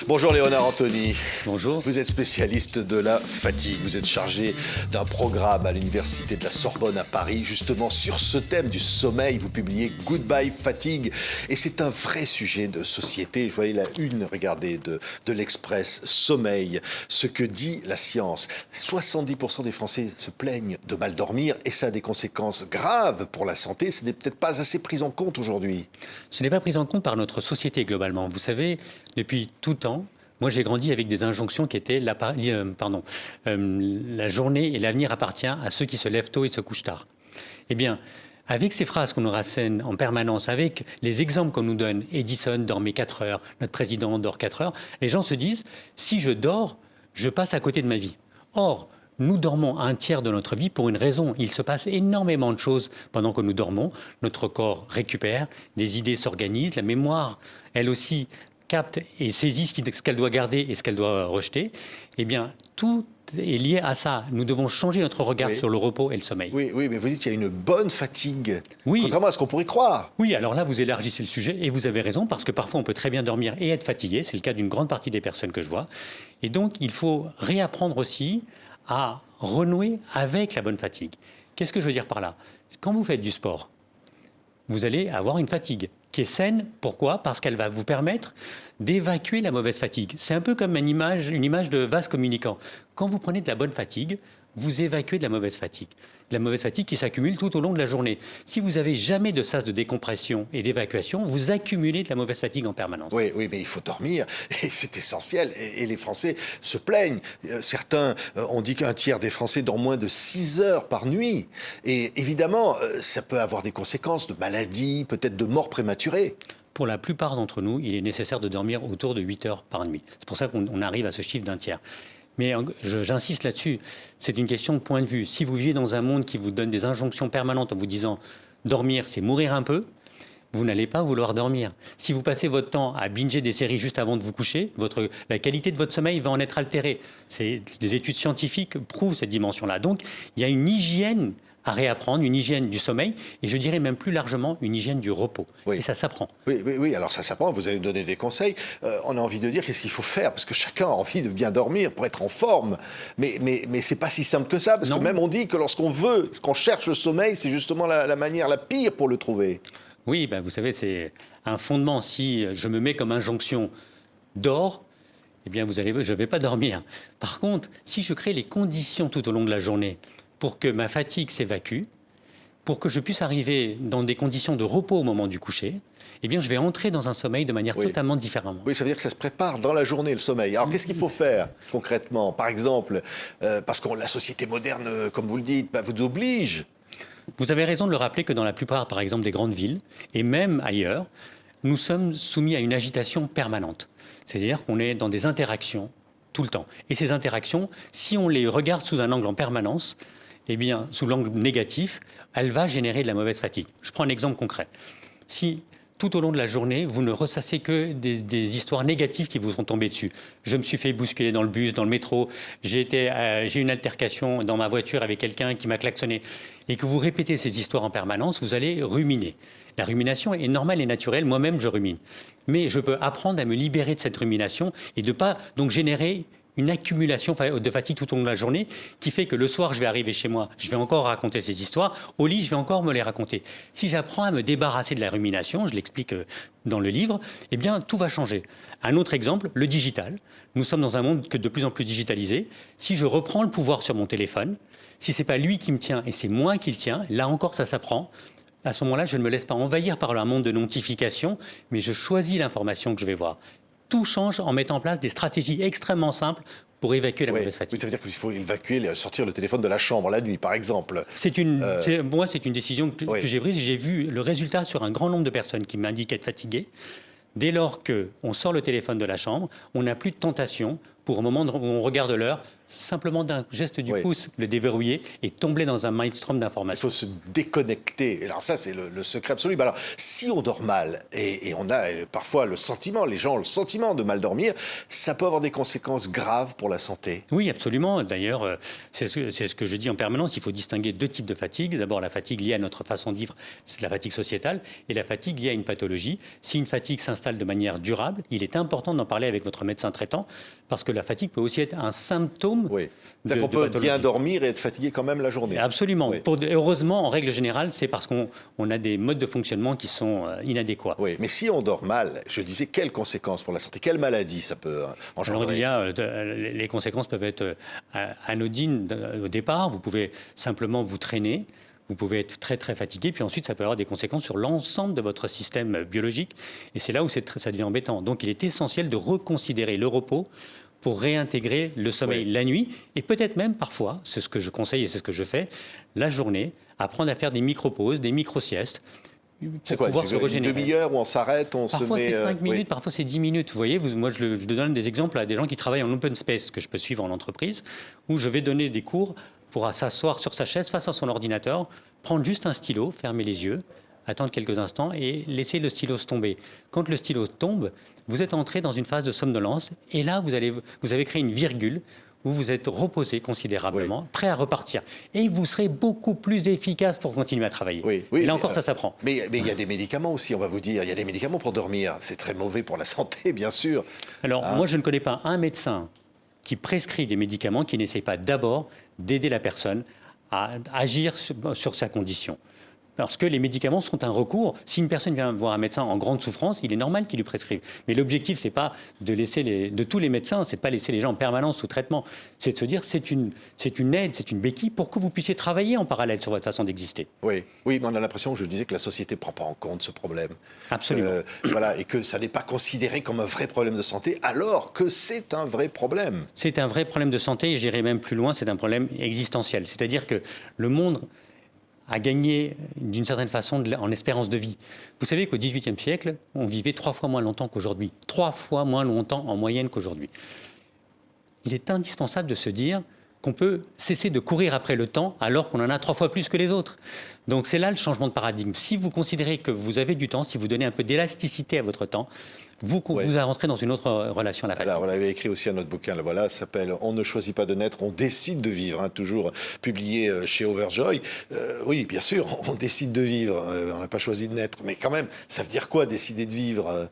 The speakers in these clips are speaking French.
Bonjour Léonard Anthony. Bonjour. Vous êtes spécialiste de la fatigue. Vous êtes chargé d'un programme à l'université de la Sorbonne à Paris, justement sur ce thème du sommeil. Vous publiez Goodbye Fatigue. Et c'est un vrai sujet de société. Je voyais la une, regardez, de l'Express. Sommeil, ce que dit la science. 70% des Français se plaignent de mal dormir et ça a des conséquences graves pour la santé. Ce n'est peut-être pas assez pris en compte aujourd'hui. Ce n'est pas pris en compte par notre société globalement. Vous savez, depuis tout temps, moi j'ai grandi avec des injonctions qui étaient la journée et l'avenir appartient à ceux qui se lèvent tôt et se couchent tard. Eh bien, avec ces phrases qu'on nous rassène en permanence, avec les exemples qu'on nous donne, Edison dormait 4 heures, notre président dort 4 heures, les gens se disent, si je dors, je passe à côté de ma vie. Or, nous dormons un tiers de notre vie pour une raison. Il se passe énormément de choses pendant que nous dormons. Notre corps récupère, des idées s'organisent, la mémoire, elle aussi, capte et saisit ce qu'elle doit garder et ce qu'elle doit rejeter. Eh bien, tout est lié à ça. Nous devons changer notre regard sur le repos et le sommeil. Oui, mais vous dites qu'il y a une bonne fatigue, oui. Contrairement à ce qu'on pourrait croire. Oui, alors là, vous élargissez le sujet et vous avez raison, parce que parfois on peut très bien dormir et être fatigué. C'est le cas d'une grande partie des personnes que je vois. Et donc, il faut réapprendre aussi à renouer avec la bonne fatigue. Qu'est-ce que je veux dire par là? Quand vous faites du sport, vous allez avoir une fatigue qui est saine. Pourquoi? Parce qu'elle va vous permettre d'évacuer la mauvaise fatigue. C'est un peu comme une image de vase communicant. Quand vous prenez de la bonne fatigue, vous évacuez de la mauvaise fatigue. De la mauvaise fatigue qui s'accumule tout au long de la journée. Si vous n'avez jamais de sas de décompression et d'évacuation, vous accumulez de la mauvaise fatigue en permanence. Oui, mais il faut dormir, et c'est essentiel. Et les Français se plaignent. Certains ont dit qu'un tiers des Français dorment moins de 6 heures par nuit. Et évidemment, ça peut avoir des conséquences de maladies, peut-être de morts prématurées. Pour la plupart d'entre nous, il est nécessaire de dormir autour de 8 heures par nuit. C'est pour ça qu'on arrive à ce chiffre d'un tiers. Mais j'insiste là-dessus, c'est une question de point de vue. Si vous vivez dans un monde qui vous donne des injonctions permanentes en vous disant « dormir, c'est mourir un peu », vous n'allez pas vouloir dormir. Si vous passez votre temps à binger des séries juste avant de vous coucher, la qualité de votre sommeil va en être altérée. Des études scientifiques prouvent cette dimension-là. Donc, il y a une hygiène à réapprendre, une hygiène du sommeil, et je dirais même plus largement une hygiène du repos. Oui. Et ça s'apprend. Oui, alors ça s'apprend, vous allez me donner des conseils. On a envie de dire qu'est-ce qu'il faut faire, parce que chacun a envie de bien dormir pour être en forme. Mais c'est pas si simple que ça, parce que même on dit que qu'on cherche le sommeil, c'est justement la manière la pire pour le trouver. Oui, vous savez, c'est un fondement. Si je me mets comme injonction « dors », eh bien, je ne vais pas dormir. Par contre, si je crée les conditions tout au long de la journée pour que ma fatigue s'évacue, pour que je puisse arriver dans des conditions de repos au moment du coucher, eh bien, je vais entrer dans un sommeil de manière totalement différente. Oui, ça veut dire que ça se prépare dans la journée, le sommeil. Alors, qu'est-ce qu'il faut faire concrètement? Par exemple, parce que la société moderne, comme vous le dites, vous oblige. Vous avez raison de le rappeler que dans la plupart, par exemple, des grandes villes, et même ailleurs, nous sommes soumis à une agitation permanente. C'est-à-dire qu'on est dans des interactions tout le temps. Et ces interactions, si on les regarde sous un angle en permanence, eh bien, sous l'angle négatif, elle va générer de la mauvaise fatigue. Je prends un exemple concret. Si tout au long de la journée, vous ne ressassez que des histoires négatives qui vous sont tombées dessus. Je me suis fait bousculer dans le bus, dans le métro, j'ai eu une altercation dans ma voiture avec quelqu'un qui m'a klaxonné. Et que vous répétez ces histoires en permanence, vous allez ruminer. La rumination est normale et naturelle, moi-même je rumine. Mais je peux apprendre à me libérer de cette rumination et de ne pas donc générer une accumulation de fatigue tout au long de la journée qui fait que le soir, je vais arriver chez moi, je vais encore raconter ces histoires, au lit, je vais encore me les raconter. Si j'apprends à me débarrasser de la rumination, je l'explique dans le livre, eh bien, tout va changer. Un autre exemple, le digital. Nous sommes dans un monde de plus en plus digitalisé. Si je reprends le pouvoir sur mon téléphone, si ce n'est pas lui qui me tient et c'est moi qui le tiens, là encore, ça s'apprend. À ce moment-là, je ne me laisse pas envahir par un monde de notifications, mais je choisis l'information que je vais voir. Tout change en mettant en place des stratégies extrêmement simples pour évacuer la mauvaise fatigue. Oui, ça veut dire qu'il faut sortir le téléphone de la chambre la nuit, par exemple. Moi, c'est une décision que j'ai prise et j'ai vu le résultat sur un grand nombre de personnes qui m'indiquent être fatiguées. Dès lors qu'on sort le téléphone de la chambre, on n'a plus de tentation pour, au moment où on regarde l'heure, simplement d'un geste du Oui. pouce, le déverrouiller et tomber dans un maelstrom Il d'informations. faut se déconnecter. Alors ça, c'est le secret absolu. Alors, si on dort mal, et on a parfois le sentiment, les gens ont le sentiment de mal dormir, ça peut avoir des conséquences graves pour la santé. Oui, absolument. D'ailleurs, c'est ce que je dis en permanence. Il faut distinguer deux types de fatigue. D'abord, la fatigue liée à notre façon de vivre, c'est la fatigue sociétale, et la fatigue liée à une pathologie. Si une fatigue s'installe de manière durable, il est important d'en parler avec votre médecin traitant, parce que la fatigue peut aussi être un symptôme Oui. de C'est-à-dire qu'on peut pathologie. bien dormir et être fatigué quand même la journée. Absolument. Oui. Heureusement, en règle générale, c'est parce qu'on a des modes de fonctionnement qui sont inadéquats. Oui, mais si on dort mal, je disais, quelles conséquences pour la santé? Quelles maladies ça peut engendrer? Alors, il y a, les conséquences peuvent être anodines au départ. Vous pouvez simplement vous traîner. Vous pouvez être très très fatigué, puis ensuite ça peut avoir des conséquences sur l'ensemble de votre système biologique. Et c'est là où ça devient embêtant. Donc il est essentiel de reconsidérer le repos pour réintégrer le sommeil Oui. la nuit, et peut-être même parfois, c'est ce que je conseille et c'est ce que je fais, la journée, apprendre à faire des micro-pauses, des micro-siestes, C'est pour quoi? pouvoir se Une régénérer. demi-heure où on s'arrête, on Parfois se met... c'est 5 oui. minutes, parfois c'est 10 minutes. Vous voyez, moi je donne des exemples à des gens qui travaillent en open space, que je peux suivre en entreprise, où je vais donner des cours pour s'asseoir sur sa chaise face à son ordinateur, prendre juste un stylo, fermer les yeux, attendre quelques instants et laisser le stylo se tomber. Quand le stylo tombe, vous êtes entré dans une phase de somnolence et là vous avez créé une virgule où vous êtes reposé considérablement, prêt à repartir. Et vous serez beaucoup plus efficace pour continuer à travailler. Oui, oui, et là mais, encore, ça s'apprend. Mais il y a des médicaments aussi, on va vous dire. Il y a des médicaments pour dormir. C'est très mauvais pour la santé, bien sûr. Alors, moi, je ne connais pas un médecin qui prescrit des médicaments qui n'essaie pas d'abord d'aider la personne à agir sur sa condition. Parce que les médicaments sont un recours. Si une personne vient voir un médecin en grande souffrance, il est normal qu'il lui prescrive. Mais l'objectif, c'est pas de tous les médecins, c'est pas laisser les gens en permanence sous traitement. C'est de se dire, c'est une aide, c'est une béquille pour que vous puissiez travailler en parallèle sur votre façon d'exister. Oui, oui, mais on a l'impression, je disais, que la société ne prend pas en compte ce problème. Absolument. Voilà, et que ça n'est pas considéré comme un vrai problème de santé, alors que c'est un vrai problème. C'est un vrai problème de santé, et j'irai même plus loin, c'est un problème existentiel. C'est-à-dire que le monde a gagné d'une certaine façon en espérance de vie. Vous savez qu'au XVIIIe siècle, on vivait 3 fois moins longtemps qu'aujourd'hui. 3 fois moins longtemps en moyenne qu'aujourd'hui. Il est indispensable de se dire qu'on peut cesser de courir après le temps alors qu'on en a 3 fois plus que les autres. Donc c'est là le changement de paradigme. Si vous considérez que vous avez du temps, si vous donnez un peu d'élasticité à votre temps, vous rentrez dans une autre relation à la fatigue. Alors, on avait écrit aussi un autre bouquin, là, voilà, ça s'appelle « On ne choisit pas de naître, on décide de vivre hein, », toujours publié chez Overjoy. Oui, bien sûr, on décide de vivre, on n'a pas choisi de naître, mais quand même, ça veut dire quoi, décider de vivre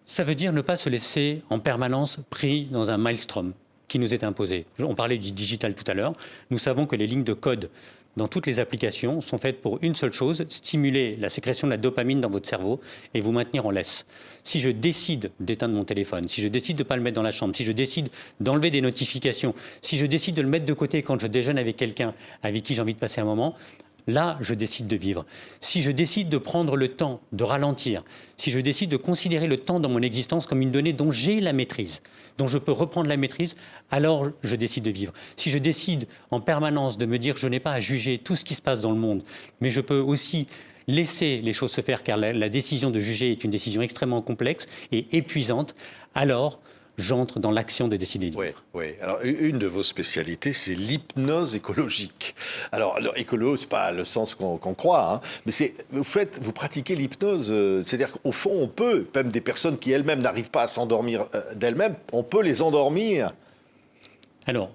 Ça veut dire ne pas se laisser en permanence pris dans un maelstrom qui nous est imposé. On parlait du digital tout à l'heure. Nous savons que les lignes de code dans toutes les applications sont faites pour une seule chose, stimuler la sécrétion de la dopamine dans votre cerveau et vous maintenir en laisse. Si je décide d'éteindre mon téléphone, si je décide de ne pas le mettre dans la chambre, si je décide d'enlever des notifications, si je décide de le mettre de côté quand je déjeune avec quelqu'un avec qui j'ai envie de passer un moment, là, je décide de vivre. Si je décide de prendre le temps de ralentir, si je décide de considérer le temps dans mon existence comme une donnée dont j'ai la maîtrise, dont je peux reprendre la maîtrise, alors je décide de vivre. Si je décide en permanence de me dire que je n'ai pas à juger tout ce qui se passe dans le monde, mais je peux aussi laisser les choses se faire, car la décision de juger est une décision extrêmement complexe et épuisante, alors j'entre dans l'action de décider de vivre. Oui, oui. Alors, une de vos spécialités, c'est l'hypnose écologique. Alors écolo, c'est pas le sens qu'on croit, hein, mais vous pratiquez l'hypnose, c'est-à-dire qu'au fond, on peut, même des personnes qui elles-mêmes n'arrivent pas à s'endormir d'elles-mêmes, on peut les endormir. Alors,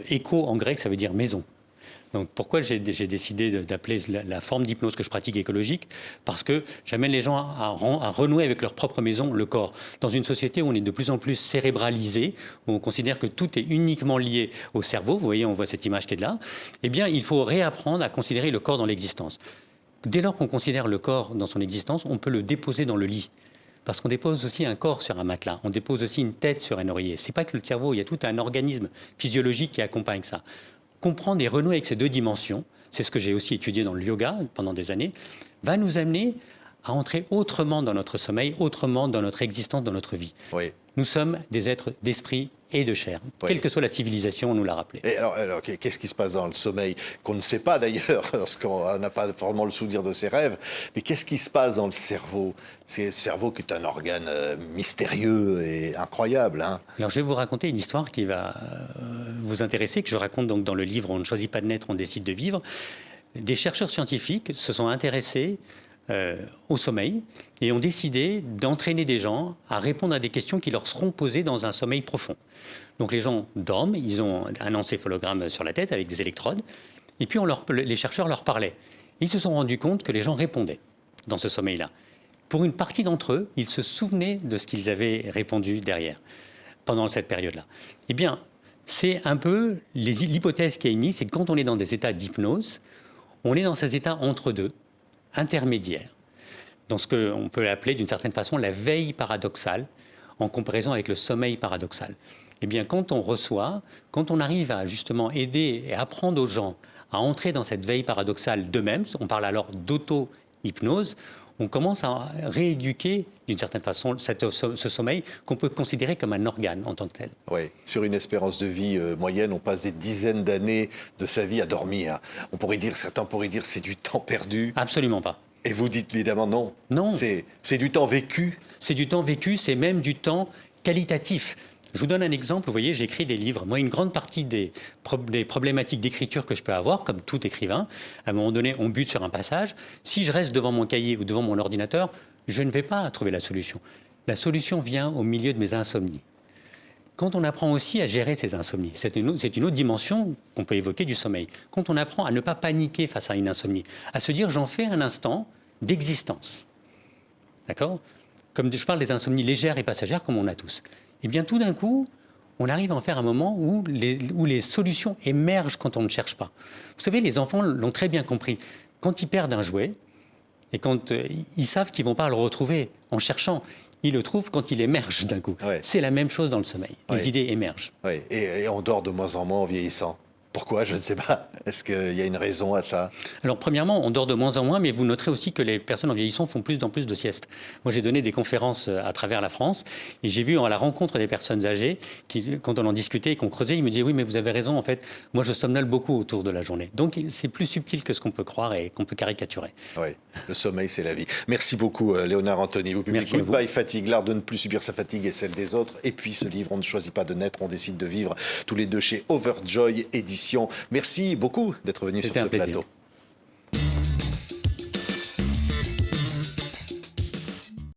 éco en grec, ça veut dire maison. Donc pourquoi j'ai décidé d'appeler la forme d'hypnose que je pratique écologique? Parce que j'amène les gens à renouer avec leur propre maison, le corps. Dans une société où on est de plus en plus cérébralisé, où on considère que tout est uniquement lié au cerveau, vous voyez, on voit cette image qui est là, eh bien il faut réapprendre à considérer le corps dans l'existence. Dès lors qu'on considère le corps dans son existence, on peut le déposer dans le lit. Parce qu'on dépose aussi un corps sur un matelas, on dépose aussi une tête sur un oreiller. C'est pas que le cerveau, il y a tout un organisme physiologique qui accompagne ça. Comprendre et renouer avec ces deux dimensions, c'est ce que j'ai aussi étudié dans le yoga pendant des années, va nous amener à entrer autrement dans notre sommeil, autrement dans notre existence, dans notre vie. Oui. Nous sommes des êtres d'esprit et de chair. Oui. Quelle que soit la civilisation, on nous l'a rappelé. Et alors, qu'est-ce qui se passe dans le sommeil qu'on ne sait pas d'ailleurs, parce qu'on n'a pas vraiment le souvenir de ses rêves, mais qu'est-ce qui se passe dans le cerveau? C'est le cerveau qui est un organe mystérieux et incroyable. Hein. Alors, je vais vous raconter une histoire qui va vous intéresser, que je raconte donc dans le livre « On ne choisit pas de naître, on décide de vivre ». Des chercheurs scientifiques se sont intéressés au sommeil et ont décidé d'entraîner des gens à répondre à des questions qui leur seront posées dans un sommeil profond. Donc les gens dorment, ils ont un encéphalogramme sur la tête avec des électrodes, et puis les chercheurs leur parlaient. Et ils se sont rendus compte que les gens répondaient dans ce sommeil-là. Pour une partie d'entre eux, ils se souvenaient de ce qu'ils avaient répondu derrière, pendant cette période-là. Eh bien, c'est un peu l'hypothèse qui est émise, c'est que quand on est dans des états d'hypnose, on est dans ces états entre deux, intermédiaires, dans ce qu'on peut appeler d'une certaine façon la veille paradoxale, en comparaison avec le sommeil paradoxal. Eh bien, quand on arrive à justement aider et apprendre aux gens à entrer dans cette veille paradoxale d'eux-mêmes, on parle alors d'auto-hypnose, on commence à rééduquer d'une certaine façon ce sommeil qu'on peut considérer comme un organe en tant que tel. Oui, sur une espérance de vie moyenne, on passe des dizaines d'années de sa vie à dormir. Certains pourraient dire c'est du temps perdu. Absolument pas. Et vous dites évidemment non. Non. C'est du temps vécu. C'est du temps vécu, c'est même du temps qualitatif. Je vous donne un exemple, vous voyez, j'écris des livres. Moi, une grande partie des problématiques d'écriture que je peux avoir, comme tout écrivain, à un moment donné, on bute sur un passage. Si je reste devant mon cahier ou devant mon ordinateur, je ne vais pas trouver la solution. La solution vient au milieu de mes insomnies. Quand on apprend aussi à gérer ces insomnies, c'est une autre dimension qu'on peut évoquer du sommeil. Quand on apprend à ne pas paniquer face à une insomnie, à se dire j'en fais un instant d'existence. D'accord ? Comme je parle des insomnies légères et passagères, comme on a tous. Et bien tout d'un coup, on arrive à en faire un moment où les solutions émergent quand on ne cherche pas. Vous savez, les enfants l'ont très bien compris. Quand ils perdent un jouet, et quand ils savent qu'ils ne vont pas le retrouver en cherchant, ils le trouvent quand il émerge d'un coup. Ouais. C'est la même chose dans le sommeil. Les idées émergent. Oui. Et on dort de moins en moins en vieillissant. Pourquoi? Je ne sais pas. Est-ce qu'il y a une raison à ça? Alors, premièrement, on dort de moins en moins, mais vous noterez aussi que les personnes en vieillissant font plus en plus de siestes. Moi, j'ai donné des conférences à travers la France et j'ai vu à la rencontre des personnes âgées qui, quand on en discutait et qu'on creusait, ils me disaient « Oui, mais vous avez raison, en fait, moi, je somnole beaucoup autour de la journée. » Donc, c'est plus subtil que ce qu'on peut croire et qu'on peut caricaturer. Oui, le sommeil, c'est la vie. Merci beaucoup, Léonard Anthony. Vous publiez Goodbye Fatigue, l'art de ne plus subir sa fatigue et celle des autres. Et puis, ce livre, On ne choisit pas de naître, on décide de vivre, tous les deux chez Overjoy Éditions. Merci beaucoup d'être venu sur ce plateau.